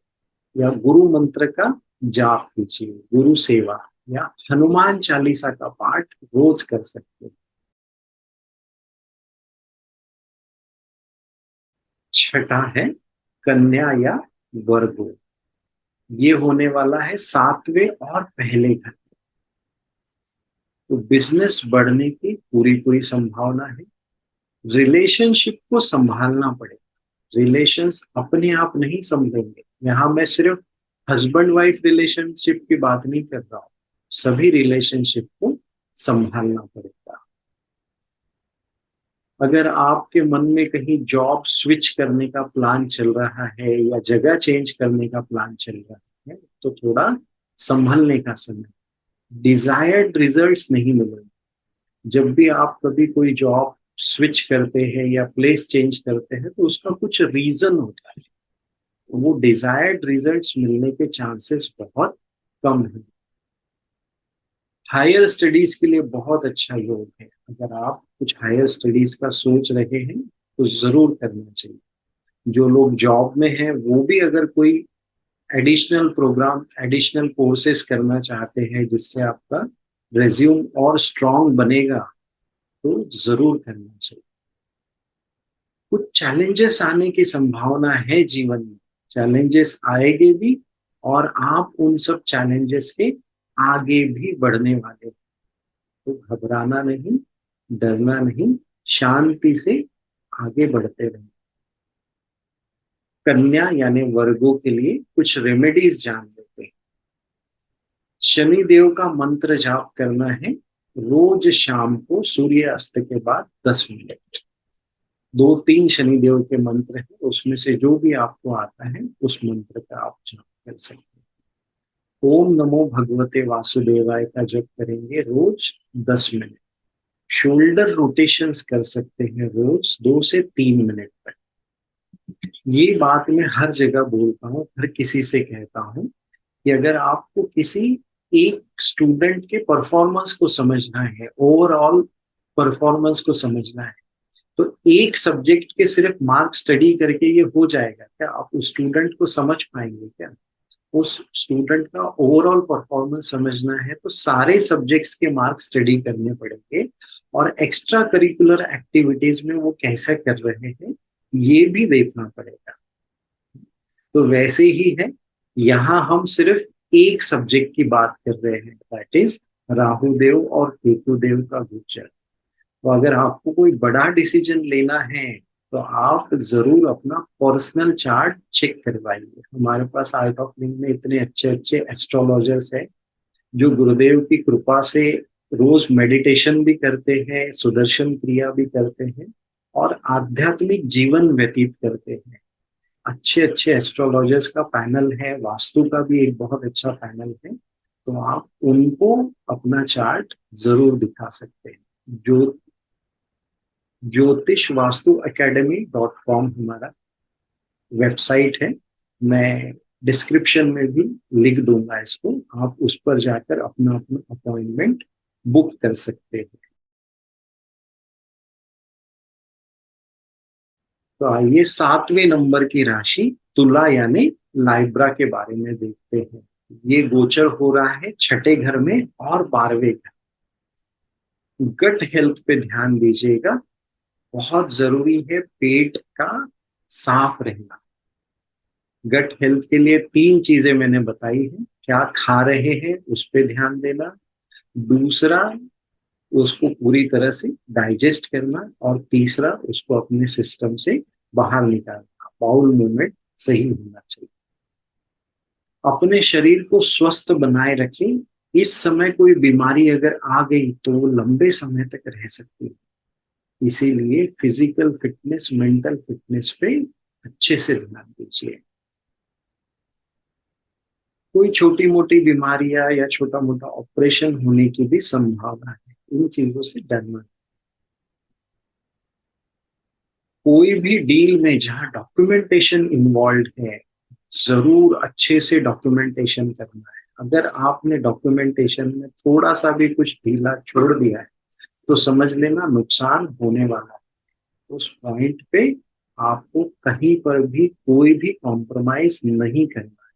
या गुरु मंत्र का जाप कीजिए, गुरु सेवा या हनुमान चालीसा का पाठ रोज कर सकते हैं। छठा है कन्या या वर्गो। ये होने वाला है सातवें और पहले घर। तो बिजनेस बढ़ने की पूरी पूरी संभावना है। रिलेशनशिप को संभालना पड़ेगा। रिलेशंस अपने आप नहीं संभलेंगे। यहाँ मैं सिर्फ हस्बैंड वाइफ रिलेशनशिप की बात नहीं कर रहा हूँ, सभी रिलेशनशिप को संभालना पड़ेगा। अगर आपके मन में कहीं जॉब स्विच करने का प्लान चल रहा है या जगह चेंज करने का प्लान चल रहा है, तो थोड़ा संभलने का समय। डिजायर्ड रिजल्ट्स नहीं मिलेंगे। जब भी आप कभी कोई जॉब स्विच करते हैं या प्लेस चेंज करते हैं, तो उसका कुछ रीजन होता है। वो डिजायर्ड रिजल्ट्स मिलने के चांसेस बहुत कम है। हायर स्टडीज के लिए बहुत अच्छा योग है। अगर आप कुछ हायर स्टडीज का सोच रहे हैं तो जरूर करना चाहिए। जो लोग जॉब में हैं वो भी अगर कोई एडिशनल प्रोग्राम, एडिशनल कोर्सेज करना चाहते हैं जिससे आपका रेज्यूम और स्ट्रांग बनेगा, तो जरूर करना चाहिए। कुछ चैलेंजेस आने की संभावना है जीवन में। चैलेंजेस आएंगे भी और आप उन सब चैलेंजेस के आगे भी बढ़ने वाले हैं। तो घबराना नहीं, डरना नहीं, शांति से आगे बढ़ते रहें। कन्या यानी वर्गों के लिए कुछ रेमेडीज जान लेते हैं। शनि देव का मंत्र जाप करना है रोज शाम को सूर्य अस्त के बाद 10 मिनट। 2-3 शनिदेव के मंत्र हैं, उसमें से जो भी आपको आता है उस मंत्र का आप जाप कर सकते हैं। ओम नमो भगवते वासुदेवाय का जप करेंगे रोज 10 मिनट। शोल्डर रोटेशंस कर सकते हैं रोज 2 से 3 मिनट तक। ये बात मैं हर जगह बोलता हूँ, हर किसी से कहता हूँ कि अगर आपको किसी एक स्टूडेंट के परफॉर्मेंस को समझना है, ओवरऑल परफॉर्मेंस को समझना है, तो एक सब्जेक्ट के सिर्फ मार्क स्टडी करके ये हो जाएगा क्या? आप उस स्टूडेंट को समझ पाएंगे क्या? उस स्टूडेंट का ओवरऑल परफॉर्मेंस समझना है तो सारे सब्जेक्ट्स के मार्क स्टडी करने पड़ेंगे, और एक्स्ट्रा करिकुलर एक्टिविटीज में वो कैसे कर रहे हैं ये भी देखना पड़ेगा। तो वैसे ही है, यहाँ हम सिर्फ एक सब्जेक्ट की बात कर रहे हैं, दैट इज राहु देव और केतु देव का गोचर। तो अगर आपको कोई बड़ा डिसीजन लेना है तो आप जरूर अपना पर्सनल चार्ट चेक करवाइए। हमारे पास आर्ट ऑफ लिविंग में इतने अच्छे अच्छे एस्ट्रोलॉजर्स हैं जो गुरुदेव की कृपा से रोज मेडिटेशन भी करते हैं, सुदर्शन क्रिया भी करते हैं और आध्यात्मिक जीवन व्यतीत करते हैं। अच्छे अच्छे एस्ट्रोलॉजर्स का पैनल है, वास्तु का भी एक बहुत अच्छा पैनल है। तो आप उनको अपना चार्ट जरूर दिखा सकते हैं। जो ज्योतिष वास्तु अकेडमी .com हमारा वेबसाइट है। मैं डिस्क्रिप्शन में भी लिख दूंगा इसको, आप उस पर जाकर अपना अपना अपॉइंटमेंट बुक कर सकते हैं। तो आइए 7वें नंबर की राशि तुला यानी लाइब्रा के बारे में देखते हैं। ये गोचर हो रहा है छठे घर में और 12वें घर। गट हेल्थ पे ध्यान दीजिएगा, बहुत जरूरी है पेट का साफ रहना। गट हेल्थ के लिए 3 चीजें मैंने बताई हैं। क्या खा रहे हैं उस पर ध्यान देना, दूसरा उसको पूरी तरह से डाइजेस्ट करना, और तीसरा उसको अपने सिस्टम से बाहर निकालना। बाउल मूवमेंट सही होना चाहिए। अपने शरीर को स्वस्थ बनाए रखें। इस समय कोई बीमारी अगर आ गई तो वो लंबे समय तक रह सकती है। इसीलिए फिजिकल फिटनेस, मेंटल फिटनेस पे अच्छे से ध्यान दीजिए। कोई छोटी मोटी बीमारियां या छोटा मोटा ऑपरेशन होने की भी संभावना है, इन चीजों से डरना। कोई भी डील में जहां डॉक्यूमेंटेशन इन्वॉल्व है, जरूर अच्छे से डॉक्यूमेंटेशन करना है। अगर आपने डॉक्यूमेंटेशन में थोड़ा सा भी कुछ ढीला छोड़ दिया है तो समझ लेना नुकसान होने वाला है। उस पॉइंट पे आपको कहीं पर भी कोई भी कॉम्प्रोमाइज नहीं करना।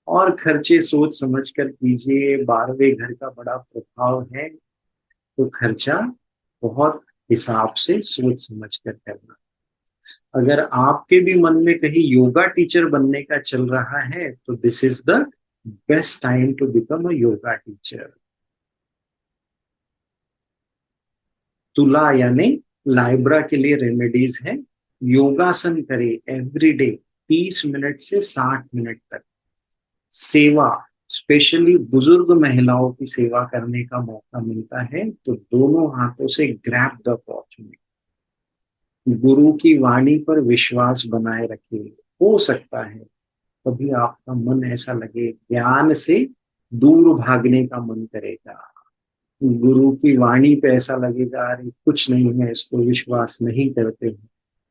और खर्चे सोच समझ कर कीजिए, 12वें घर का बड़ा प्रभाव है, तो खर्चा बहुत हिसाब से सोच समझ कर करना। अगर आपके भी मन में कहीं योगा टीचर बनने का चल रहा है तो this is the best time to become a yoga teacher. तुला यानी लाइब्रा के लिए रेमेडीज है। योगासन करें एवरी डे, 30 मिनट से 60 मिनट तक। सेवा, स्पेशली बुजुर्ग महिलाओं की सेवा करने का मौका मिलता है तो दोनों हाथों से ग्रैब द अपॉर्चुनिटी। गुरु की वाणी पर विश्वास बनाए रखिए। हो सकता है कभी आपका मन ऐसा लगे, ज्ञान से दूर भागने का मन करेगा, गुरु की वाणी पे ऐसा लगेगा अरे कुछ नहीं है, इसको विश्वास नहीं करते हैं।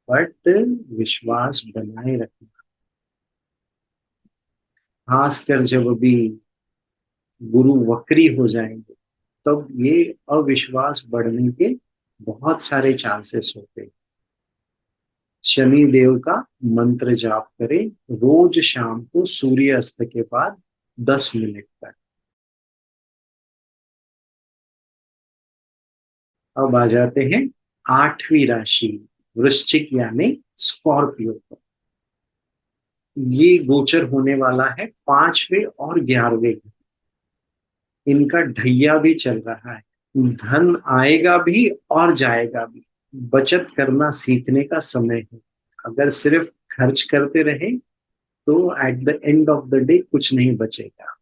बट विश्वास बनाए रखना, खासकर जब अभी गुरु वक्री हो जाएंगे तब ये अविश्वास बढ़ने के बहुत सारे चांसेस होते हैं। शनि देव का मंत्र जाप करें रोज शाम को सूर्य अस्त के बाद 10 मिनट तक। अब आ जाते हैं 8वीं राशि वृश्चिक यानी स्कॉर्पियो पर। ये गोचर होने वाला है 5वें और 11वें घर। इनका ढैया भी चल रहा है। धन आएगा भी और जाएगा भी। बचत करना सीखने का समय है। अगर सिर्फ खर्च करते रहे तो at the end of the day कुछ नहीं बचेगा।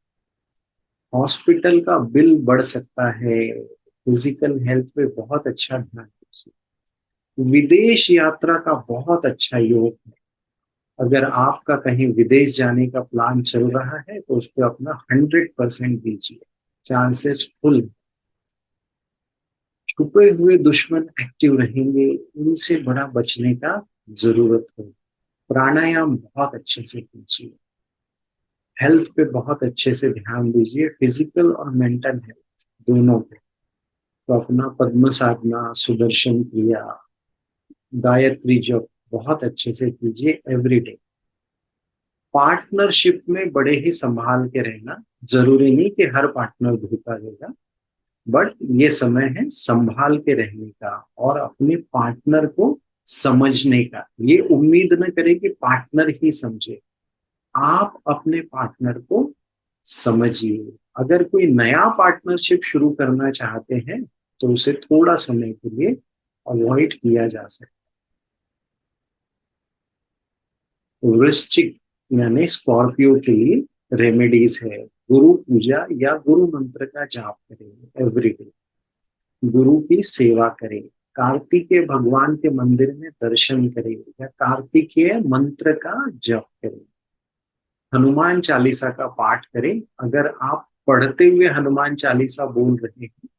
हॉस्पिटल का बिल बढ़ सकता है। फिजिकल हेल्थ पे बहुत अच्छा ध्यान दीजिए। विदेश यात्रा का बहुत अच्छा योग है। अगर आपका कहीं विदेश जाने का प्लान चल रहा है तो उस पर अपना 100% दीजिए, चांसेस फुल। छुपे हुए दुश्मन एक्टिव रहेंगे, उनसे बड़ा बचने का जरूरत है। प्राणायाम बहुत अच्छे से कीजिए। हेल्थ पे बहुत अच्छे से ध्यान दीजिए, फिजिकल और मेंटल हेल्थ दोनों पे। तो अपना पद्म साधना, सुदर्शन क्रिया, गायत्री जप बहुत अच्छे से कीजिए एवरीडे। पार्टनरशिप में बड़े ही संभाल के रहना। जरूरी नहीं कि हर पार्टनर धोखा देगा, बट ये समय है संभाल के रहने का और अपने पार्टनर को समझने का। ये उम्मीद न करें कि पार्टनर ही समझे, आप अपने पार्टनर को समझिए। अगर कोई नया पार्टनरशिप शुरू करना चाहते हैं तो उसे थोड़ा समय के लिए अवॉइड किया जा सकता है। वृश्चिक यानी स्कॉर्पियो के लिए रेमेडीज है। गुरु पूजा या गुरु मंत्र का जाप करें एवरीडे। गुरु की सेवा करें। कार्तिकेय भगवान के मंदिर में दर्शन करें या कार्तिकेय मंत्र का जप करें। हनुमान चालीसा का पाठ करें। अगर आप पढ़ते हुए हनुमान चालीसा बोल रहे हैं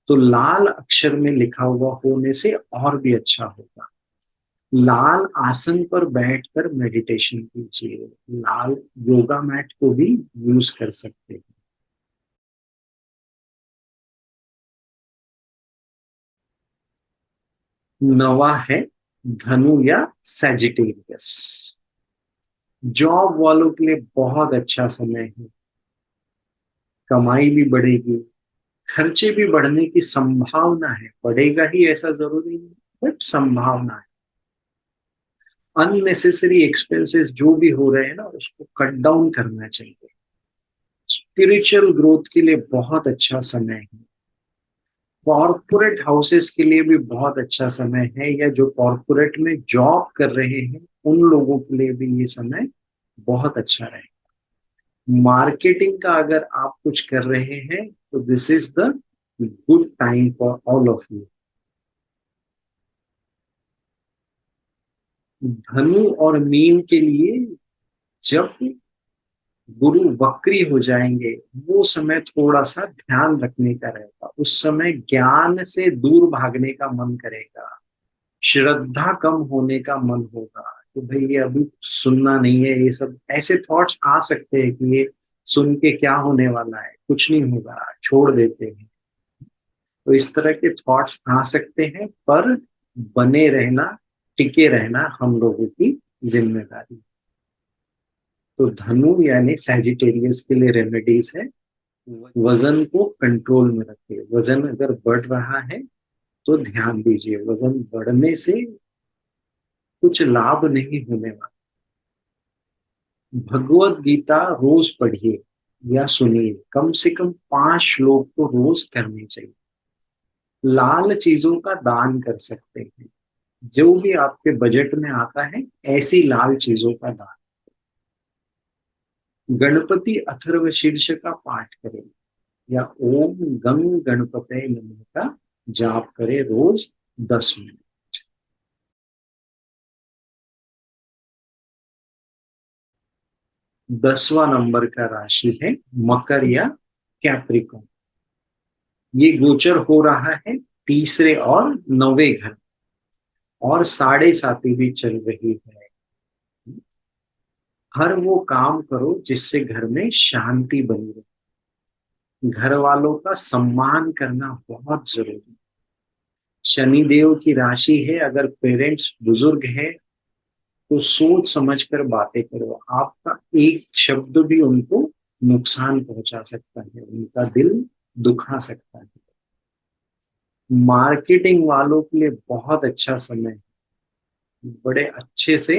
तो लाल अक्षर में लिखा हुआ होने से और भी अच्छा होगा। लाल आसन पर बैठकर मेडिटेशन कीजिए। लाल योगा मैट को भी यूज कर सकते हैं। नवा है धनु या सैजिटेरियस। जॉब वालों के लिए बहुत अच्छा समय है। कमाई भी बढ़ेगी, खर्चे भी बढ़ने की संभावना है। बढ़ेगा ही ऐसा जरूरी नहीं, बट संभावना है। अननेसेसरी एक्सपेंसेस जो भी हो रहे हैं ना, उसको कट डाउन करना चाहिए। स्पिरिचुअल ग्रोथ के लिए बहुत अच्छा समय है। कॉरपोरेट हाउसेस के लिए भी बहुत अच्छा समय है, या जो कॉरपोरेट में जॉब कर रहे हैं उन लोगों के लिए भी ये समय बहुत अच्छा रहेगा। मार्केटिंग का अगर आप कुछ कर रहे हैं तो this is the good time for all of you. धनु और मीन के लिए जब गुरु वक्री हो जाएंगे, वो समय थोड़ा सा ध्यान रखने का रहेगा। उस समय ज्ञान से दूर भागने का मन करेगा, श्रद्धा कम होने का मन होगा कि भाई ये अभी सुनना नहीं है। ये सब ऐसे थॉट्स आ सकते हैं कि ये सुन के क्या होने वाला है, कुछ नहीं होगा, छोड़ देते हैं। तो इस तरह के थॉट्स आ सकते हैं, पर बने रहना, टिके रहना हम लोगों की जिम्मेदारी। तो धनु यानी सैजिटेरियस के लिए रेमेडीज है, वजन को कंट्रोल में रखिए। वजन अगर बढ़ रहा है तो ध्यान दीजिए, वजन बढ़ने से कुछ लाभ नहीं होने वाला। भगवत गीता रोज पढ़िए या सुनिए, कम से कम 5 श्लोक तो रोज करने चाहिए। लाल चीजों का दान कर सकते हैं, जो भी आपके बजट में आता है ऐसी लाल चीजों का दान। गणपति अथर्व शीर्ष का पाठ करें या ओम गंग गणपते नमः का जाप करें रोज 10 मिनट। 10वां नंबर का राशि है मकर या कैप्रिकॉर्न। ये गोचर हो रहा है तीसरे और 9वें घर, और 7.5 भी चल रही है। हर वो काम करो जिससे घर में शांति बनी रहे। घर वालों का सम्मान करना बहुत जरूरी है। शनिदेव की राशि है, अगर पेरेंट्स बुजुर्ग हैं तो सोच समझकर बातें करो। आपका एक शब्द भी उनको नुकसान पहुंचा सकता है, उनका दिल दुखा सकता है। मार्केटिंग वालों के लिए बहुत अच्छा समय है, बड़े अच्छे से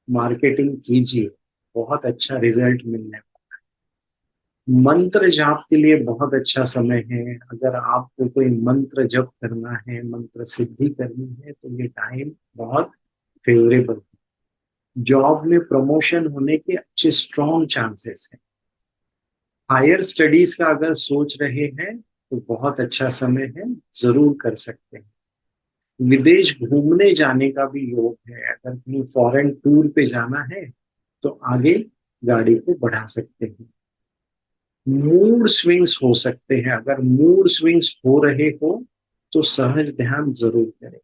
मार्केटिंग कीजिए, बहुत अच्छा रिजल्ट मिलने वाला है। मंत्र जाप के लिए बहुत अच्छा समय है। अगर आपको कोई मंत्र जप करना है, मंत्र सिद्धि करनी है, तो ये टाइम बहुत फेवरेबल है। जॉब में प्रमोशन होने के अच्छे स्ट्रॉन्ग चांसेस हैं। हायर स्टडीज का अगर सोच रहे हैं तो बहुत अच्छा समय है, जरूर कर सकते हैं। विदेश घूमने जाने का भी योग है, अगर कहीं फॉरेन टूर पे जाना है तो आगे गाड़ी को बढ़ा सकते हैं। मूड स्विंग्स हो सकते हैं, अगर मूड स्विंग्स हो रहे हो तो सहज ध्यान जरूर करें।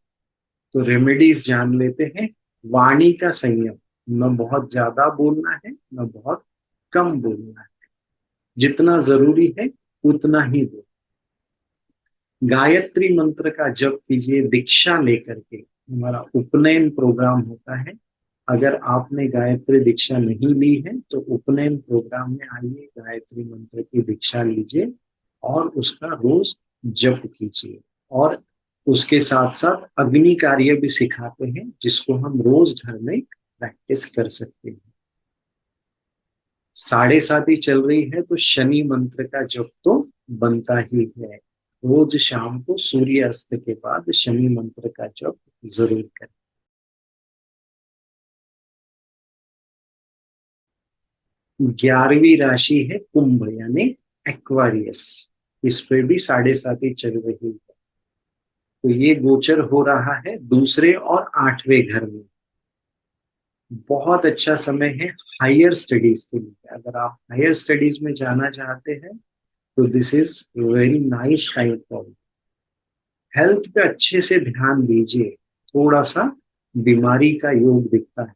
तो रेमेडीज जान लेते हैं। वाणी का संयम, न बहुत ज्यादा बोलना है न बहुत कम बोलना है, जितना जरूरी है उतना ही बोल। गायत्री मंत्र का जप कीजिए दीक्षा लेकर के। हमारा उपनयन प्रोग्राम होता है, अगर आपने गायत्री दीक्षा नहीं ली है तो उपनयन प्रोग्राम में आइए, गायत्री मंत्र की दीक्षा लीजिए और उसका रोज जप कीजिए। और उसके साथ साथ अग्नि कार्य भी सिखाते हैं, जिसको हम रोज घर में प्रैक्टिस कर सकते हैं। 7.5 चल रही है तो शनि मंत्र का जप तो बनता ही है। रोज शाम को सूर्य अस्त के बाद शनि मंत्र का जप जरूर करें। 11वीं राशि है कुंभ यानी एक्वारियस। इस पे भी 7.5 चल रही है। तो ये गोचर हो रहा है दूसरे और 8वें घर में। बहुत अच्छा समय है हायर स्टडीज के लिए। अगर आप हायर स्टडीज में जाना चाहते हैं तो this is very nice time for. Health पे अच्छे से ध्यान दीजिए, थोड़ा सा बीमारी का योग दिखता है।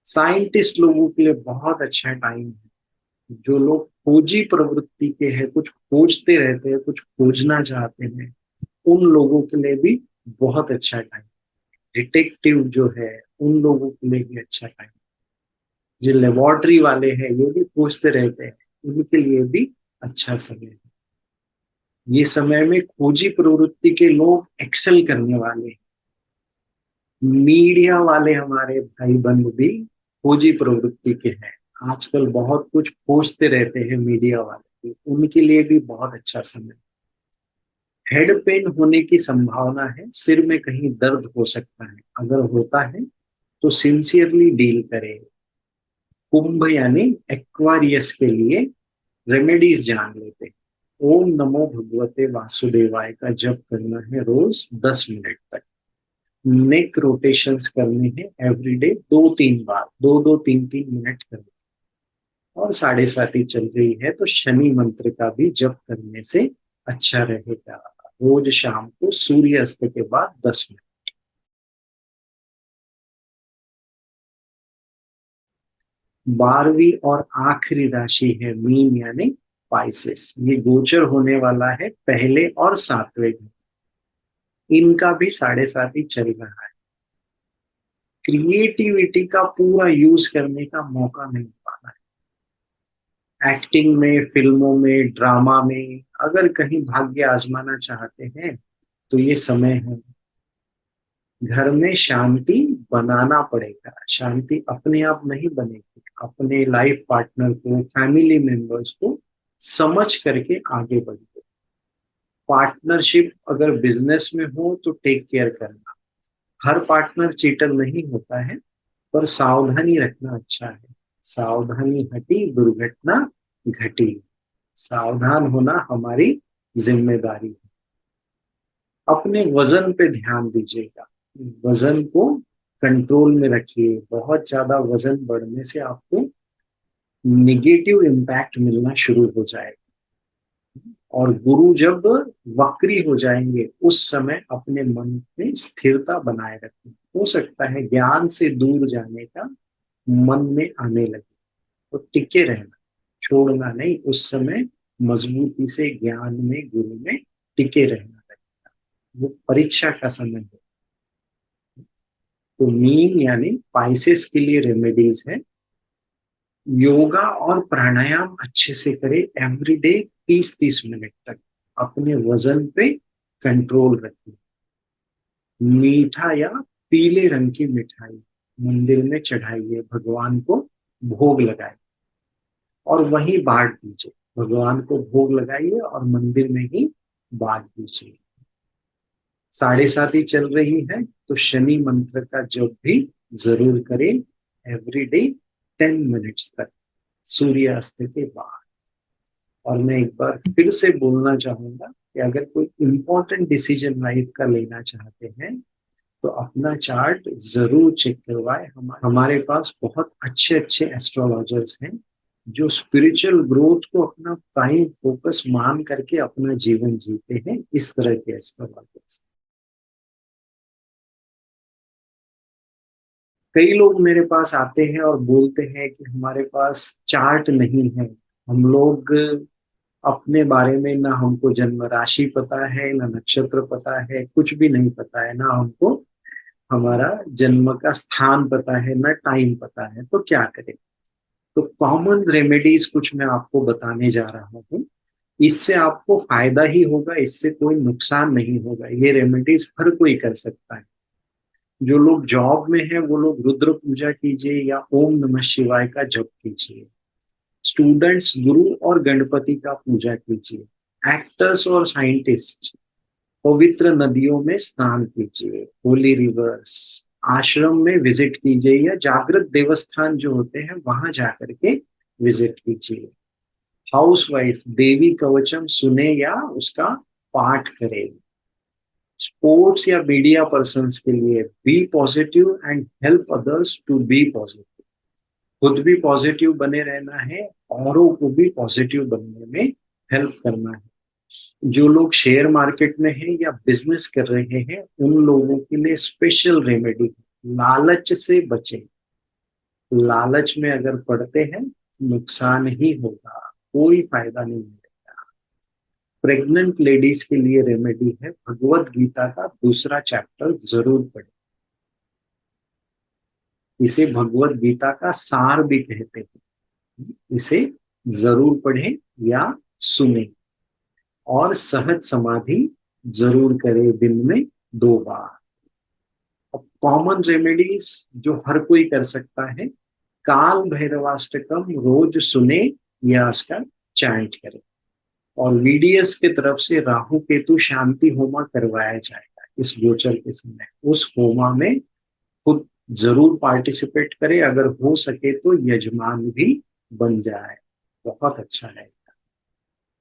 साइंटिस्ट लोगों के लिए बहुत अच्छा टाइम है। जो लोग खोजी प्रवृत्ति के हैं, कुछ खोजते रहते हैं, कुछ खोजना चाहते हैं, उन लोगों के लिए भी बहुत अच्छा टाइम। डिटेक्टिव जो है उन लोगों के लिए भी अच्छा टाइम। जो लेबोरेटरी वाले हैं ये भी खोजते रहते हैं, उनके लिए भी अच्छा समय है। ये समय में खोजी प्रवृत्ति के लोग एक्सेल करने वाले हैं। मीडिया वाले हमारे भाई बंधु भी खोजी प्रवृत्ति के हैं, आजकल बहुत कुछ खोजते रहते हैं मीडिया वाले, उनके लिए भी बहुत अच्छा समय। हेड पेन होने की संभावना है, सिर में कहीं दर्द हो सकता है, अगर होता है तो सिंसियरली डील करें। कुंभ यानी एक्वारियस के लिए रेमेडीज जान लेते हैं। ओम नमो भगवते वासुदेवाय का जप करना है रोज 10 मिनट तक। नेक रोटेशंस करने हैं एवरीडे, 2-3 बार, 2-2 3-3 मिनट करने। और 7:30 चल रही है तो शनि मंत्र का भी जप करने से अच्छा रहेगा। रोज शाम को सूर्य अस्त के बाद 10 मिनट। 12वीं और आखिरी राशि है मीन यानी पाइसेस। ये गोचर होने वाला है पहले और 7वें घर। इनका भी 7:30 चल रहा है। क्रिएटिविटी का पूरा यूज करने का मौका नहीं पाना है। एक्टिंग में, फिल्मों में, ड्रामा में अगर कहीं भाग्य आजमाना चाहते हैं तो ये समय है। घर में शांति बनाना पड़ेगा। शांति अपने आप नहीं बनेगी। अपने लाइफ पार्टनर को, फैमिली मेंबर्स को समझ करके आगे बढ़िए। पार्टनरशिप अगर बिजनेस में हो तो टेक केयर करना। हर पार्टनर चीटर नहीं होता है, पर सावधानी रखना अच्छा है। सावधानी हटी दुर्घटना घटी। सावधान होना हमारी जिम्मेदारी है। अपने वजन पे ध्यान दीजिएगा। वजन को कंट्रोल में रखिए। बहुत ज्यादा वजन बढ़ने से आपको निगेटिव इम्पैक्ट मिलना शुरू हो जाएगा। और गुरु जब वक्री हो जाएंगे उस समय अपने मन में स्थिरता बनाए रखें। हो सकता है ज्ञान से दूर जाने का मन में आने लगे, तो टिके रहना, छोड़ना नहीं। उस समय मजबूती से ज्ञान में, गुरु में टिके रहना लगेगा। वो परीक्षा का समय है। तो मीन यानी पाइसेस के लिए रेमेडीज है। योगा और प्राणायाम अच्छे से करें एवरीडे, 30-30 मिनट तक। अपने वजन पे कंट्रोल रखें। मीठा या पीले रंग की मिठाई मंदिर में चढ़ाइए, भगवान को भोग लगाइए और वहीं बांट दीजिए। भगवान को भोग लगाइए और मंदिर में ही बांट दीजिए। 7:30 चल रही है तो शनि मंत्र का जप भी जरूर करें एवरीडे, 10 मिनट्स तक, सूर्यास्त के बाद। और मैं एक बार फिर से बोलना चाहूंगा कि अगर कोई इंपॉर्टेंट डिसीजन लाइफ का लेना चाहते हैं तो अपना चार्ट जरूर चेक करवाए। हमारे पास बहुत अच्छे अच्छे एस्ट्रोलॉजर्स हैं जो स्पिरिचुअल ग्रोथ को अपना प्राइम फोकस मान करके अपना जीवन जीते हैं। इस तरह के एस्ट्रोलॉजर्स। कई लोग मेरे पास आते हैं और बोलते हैं कि हमारे पास चार्ट नहीं है। हम लोग अपने बारे में, ना हमको जन्म राशि पता है, ना नक्षत्र पता है, कुछ भी नहीं पता है, ना हमको हमारा जन्म का स्थान पता है, ना टाइम पता है, तो क्या करें। तो कॉमन रेमेडीज कुछ मैं आपको बताने जा रहा हूँ। इससे आपको फायदा ही होगा, इससे कोई नुकसान नहीं होगा। ये रेमेडीज हर कोई कर सकता है। जो लोग जॉब में है वो लोग रुद्र पूजा कीजिए या ओम नमः शिवाय का जप कीजिए। स्टूडेंट्स गुरु और गणपति का पूजा कीजिए। एक्टर्स और साइंटिस्ट पवित्र नदियों में स्नान कीजिए, होली रिवर्स। आश्रम में विजिट कीजिए या जागृत देवस्थान जो होते हैं वहां जाकर के विजिट कीजिए। हाउसवाइफ देवी कवचम सुने या उसका पाठ करें। स्पोर्ट्स या मीडिया पर्सन्स के लिए be positive and help others to be positive. खुद भी पॉजिटिव बने रहना है, औरों को भी पॉजिटिव बनने में हेल्प करना है। जो लोग शेयर मार्केट में हैं या बिजनेस कर रहे हैं उन लोगों के लिए स्पेशल रेमेडी है, लालच से बचें। लालच में अगर पड़ते हैं तो नुकसान ही होगा, कोई फायदा नहीं मिलेगा। प्रेग्नेंट लेडीज के लिए रेमेडी है, भगवत गीता का दूसरा चैप्टर जरूर पढ़ें। इसे भगवत गीता का सार भी कहते हैं। इसे जरूर पढ़ें या सुने। और सहज समाधि जरूर करें दिन में 2 बार। अब कॉमन रेमेडीज जो हर कोई कर सकता है, काल भैरवाष्टकम रोज सुने या उसका चैंट करें। और वीडीएस की तरफ से राहु केतु शांति होमा करवाया जाएगा इस गोचर के समय। उस होमा में खुद जरूर पार्टिसिपेट करें, अगर हो सके तो यजमान भी बन जाए, बहुत अच्छा है।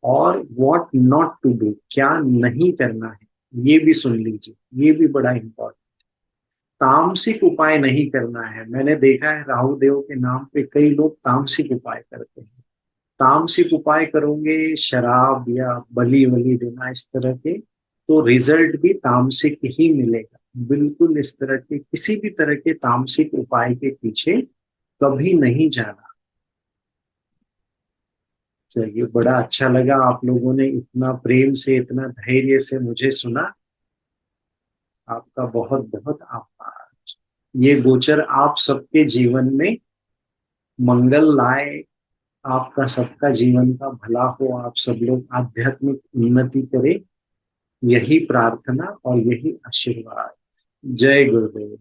और व्हाट नॉट टू डू, क्या नहीं करना है, ये भी सुन लीजिए। ये भी बड़ा इंपॉर्टेंट। तामसिक उपाय नहीं करना है। मैंने देखा है राहु देव के नाम पे कई लोग तामसिक उपाय करते हैं। तामसिक उपाय करोगे, शराब या बलि वली देना इस तरह के, तो रिजल्ट भी तामसिक ही मिलेगा। बिल्कुल इस तरह के किसी भी तरह के तामसिक उपाय के पीछे कभी नहीं जाना। चलिए, बड़ा अच्छा लगा, आप लोगों ने इतना प्रेम से, इतना धैर्य से मुझे सुना। आपका बहुत बहुत आभार। ये गोचर आप सबके जीवन में मंगल लाए, आपका सबका जीवन का भला हो, आप सब लोग आध्यात्मिक उन्नति करें, यही प्रार्थना और यही आशीर्वाद। जय गुरुदेव।